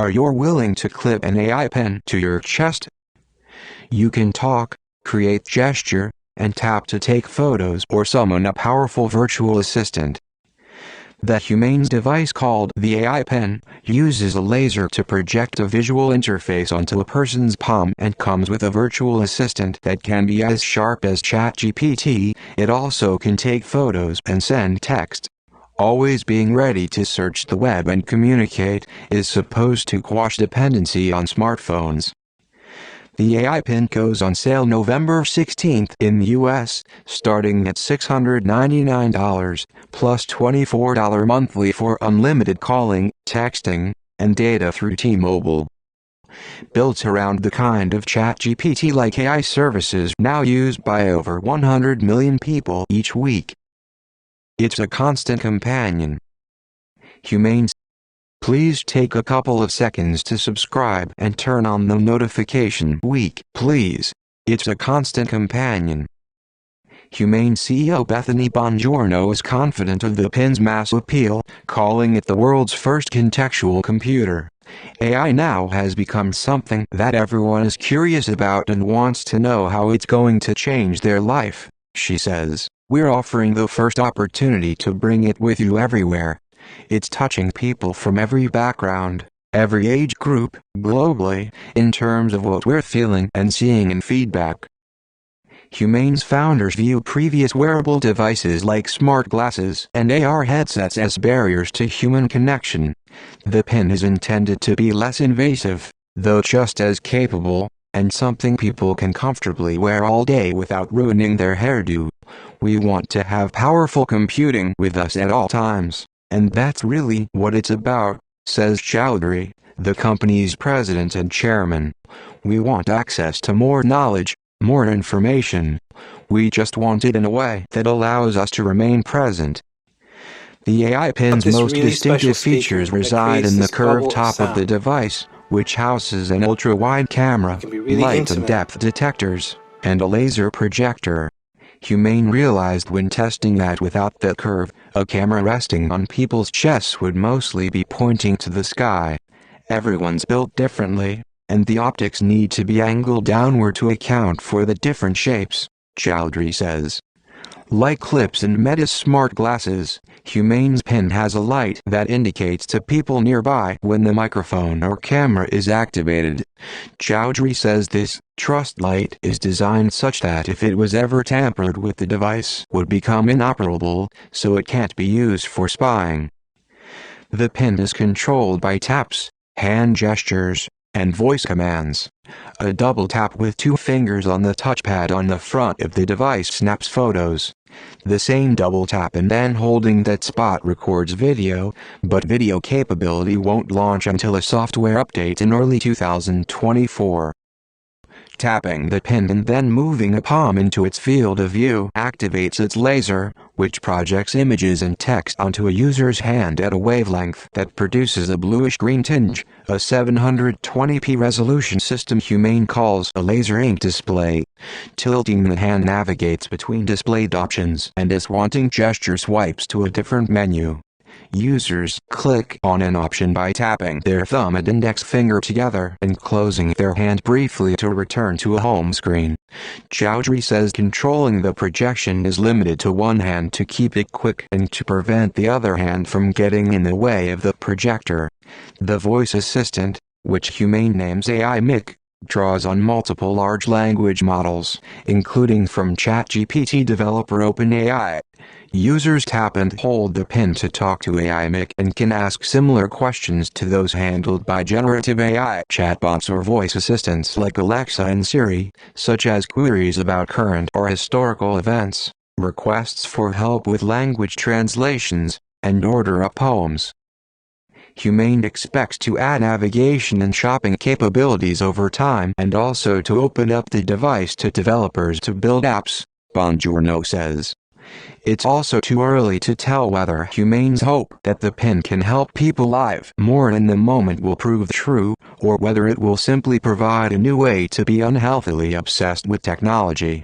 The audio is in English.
Are you willing to clip an AI pin to your chest? You can talk, create gesture, and tap to take photos or summon a powerful virtual assistant. The Humane's device called the AI Pin uses a laser to project a visual interface onto a person's palm and comes with a virtual assistant that can be as sharp as ChatGPT. It also can take photos and send text. Always being ready to search the web and communicate is supposed to quash dependency on smartphones. The AI Pin goes on sale November 16th in the US, starting at $699, plus $24 monthly for unlimited calling, texting, and data through T-Mobile. Built around the kind of ChatGPT-like AI services now used by over 100 million people each week. It's a constant companion. Humane. Please take a couple of seconds to subscribe and turn on the notification week, please. It's a constant companion. Humane CEO Bethany Bongiorno is confident of the pin's mass appeal, calling it the world's first contextual computer. AI now has become something that everyone is curious about and wants to know how it's going to change their life, she says. We're offering the first opportunity to bring it with you everywhere. It's touching people from every background, every age group, globally, in terms of what we're feeling and seeing in feedback. Humane's founders view previous wearable devices like smart glasses and AR headsets as barriers to human connection. The pin is intended to be less invasive, though just as capable, and something people can comfortably wear all day without ruining their hairdo. We want to have powerful computing with us at all times, and that's really what it's about, says Chowdhury, the company's president and chairman. We want access to more knowledge, more information. We just want it in a way that allows us to remain present. The AI Pin's most distinctive features reside in the curved top of the device, which houses an ultra-wide camera, light and depth detectors, and a laser projector. Humane realized when testing that without that curve, a camera resting on people's chests would mostly be pointing to the sky. Everyone's built differently, and the optics need to be angled downward to account for the different shapes, Chowdhury says. Like clips and Meta's smart glasses, Humane's pin has a light that indicates to people nearby when the microphone or camera is activated. Chowdhury says this trust light is designed such that if it was ever tampered with, the device would become inoperable, so it can't be used for spying. The pin is controlled by taps, hand gestures, and voice commands. A double tap with 2 fingers on the touchpad on the front of the device snaps photos. The same double tap and then holding that spot records video, but video capability won't launch until a software update in early 2024. Tapping the pin and then moving a palm into its field of view activates its laser, which projects images and text onto a user's hand at a wavelength that produces a bluish-green tinge, a 720p resolution system Humane calls a laser ink display. Tilting the hand navigates between displayed options and is wanting gesture swipes to a different menu. Users click on an option by tapping their thumb and index finger together and closing their hand briefly to return to a home screen. Chowdhury says controlling the projection is limited to one hand to keep it quick and to prevent the other hand from getting in the way of the projector. The voice assistant, which Humane names AI Mic, draws on multiple large language models, including from ChatGPT developer OpenAI. Users tap and hold the pin to talk to AI Mic and can ask similar questions to those handled by generative AI chatbots or voice assistants like Alexa and Siri, such as queries about current or historical events, requests for help with language translations, and order of poems. Humane expects to add navigation and shopping capabilities over time and also to open up the device to developers to build apps, Bongiorno says. It's also too early to tell whether Humane's hope that the pin can help people live more in the moment will prove true, or whether it will simply provide a new way to be unhealthily obsessed with technology.